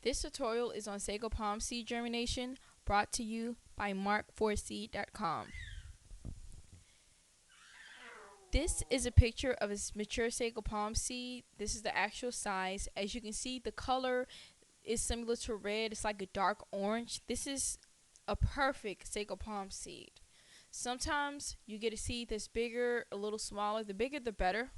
This tutorial is on Sago palm seed germination, brought to you by mark4seed.com. This is a picture of a mature Sago palm seed. This is the actual size. As you can see, the color is similar to red. It's like a dark orange. This is a perfect Sago palm seed. Sometimes you get a seed that's bigger, a little smaller. The bigger the better.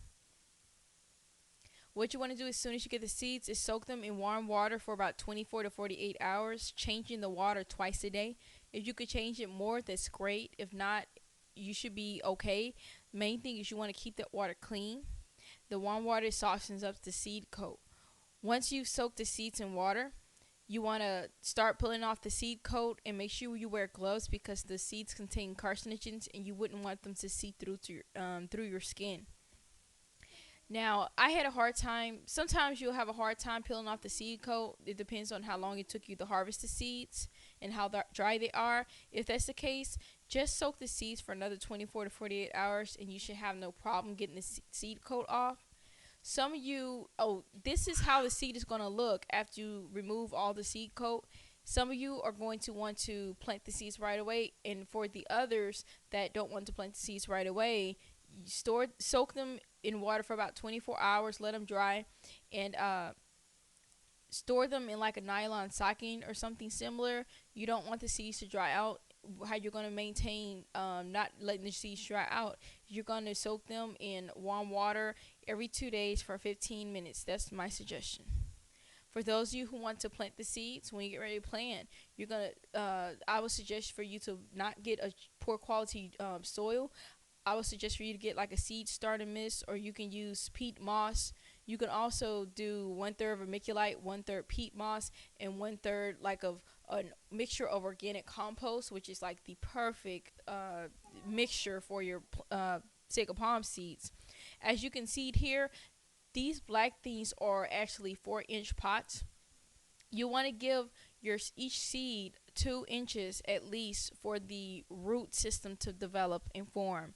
What you want to do as soon as you get the seeds is soak them in warm water for about 24 to 48 hours, changing the water twice a day. If you could change it more, that's great. If not, you should be okay. Main thing is you want to keep that water clean. The warm water softens up the seed coat. Once you've soaked the seeds in water, you want to start pulling off the seed coat and make sure you wear gloves because the seeds contain carcinogens and you wouldn't want them to see through your skin. Now, I had a hard time. Sometimes you'll have a hard time peeling off the seed coat. It depends on how long it took you to harvest the seeds and how dry they are. If that's the case, just soak the seeds for another 24 to 48 hours and you should have no problem getting the seed coat off. Some of you, this is how the seed is going to look after you remove all the seed coat. Some of you are going to want to plant the seeds right away, and for the others that don't want to plant the seeds right away, soak them in water for about 24 hours, let them dry, and store them in like a nylon stocking or something similar. You don't want the seeds to dry out. How you're going to maintain not letting the seeds dry out, you're going to soak them in warm water every 2 days for 15 minutes. That's my suggestion. For those of you who want to plant the seeds, when you get ready to plant, you're going to I would suggest for you to not get a poor quality soil. I would suggest for you to get like a seed starter mix, or you can use peat moss. You can also do 1/3 vermiculite, 1/3 peat moss, and 1/3 like of a mixture of organic compost, which is like the perfect mixture for your Sago palm seeds. As you can see here, these black things are actually 4-inch pots. You want to give each seed 2 inches at least for the root system to develop and form.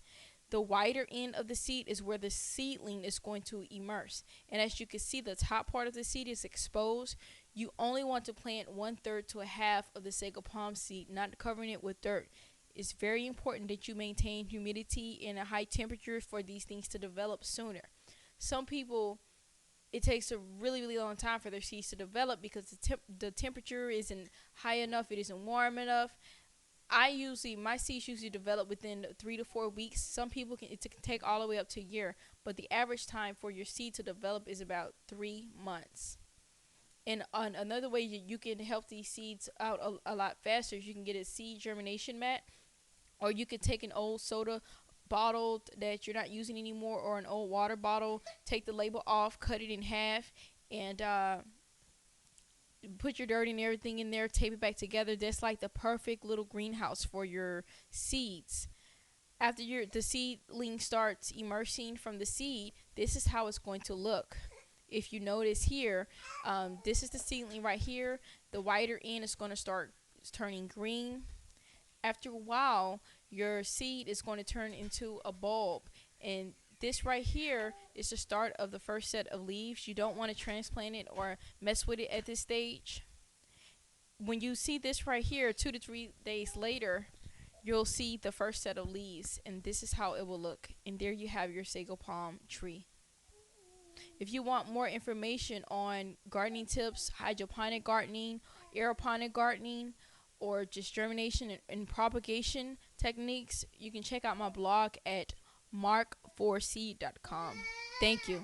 The wider end of the seed is where the seedling is going to immerse. And as you can see, the top part of the seed is exposed. You only want to plant 1/3 to a half of the Sago palm seed, not covering it with dirt. It's very important that you maintain humidity and a high temperature for these things to develop sooner. Some people, it takes a really, really long time for their seeds to develop because the temperature isn't high enough, it isn't warm enough. My seeds usually develop within 3 to 4 weeks. Some people it can take all the way up to a year, but the average time for your seed to develop is about 3 months. And another way you can help these seeds out a lot faster is you can get a seed germination mat, or you could take an old soda bottle that you're not using anymore, or an old water bottle, take the label off, cut it in half, and put your dirt and everything in there, tape it back together. That's like the perfect little greenhouse for your seeds. After the seedling starts immersing from the seed, this is how it's going to look. If you notice here, this is the seedling right here. The wider end is going to start turning green. After a while, your seed is going to turn into a bulb, and this right here is the start of the first set of leaves. You don't want to transplant it or mess with it at this stage. When you see this right here, 2 to 3 days later, you'll see the first set of leaves, and this is how it will look. And there you have your Sago palm tree. If you want more information on gardening tips, hydroponic gardening, aeroponic gardening, or just germination and propagation techniques, you can check out my blog at mark4seed.com. Thank you.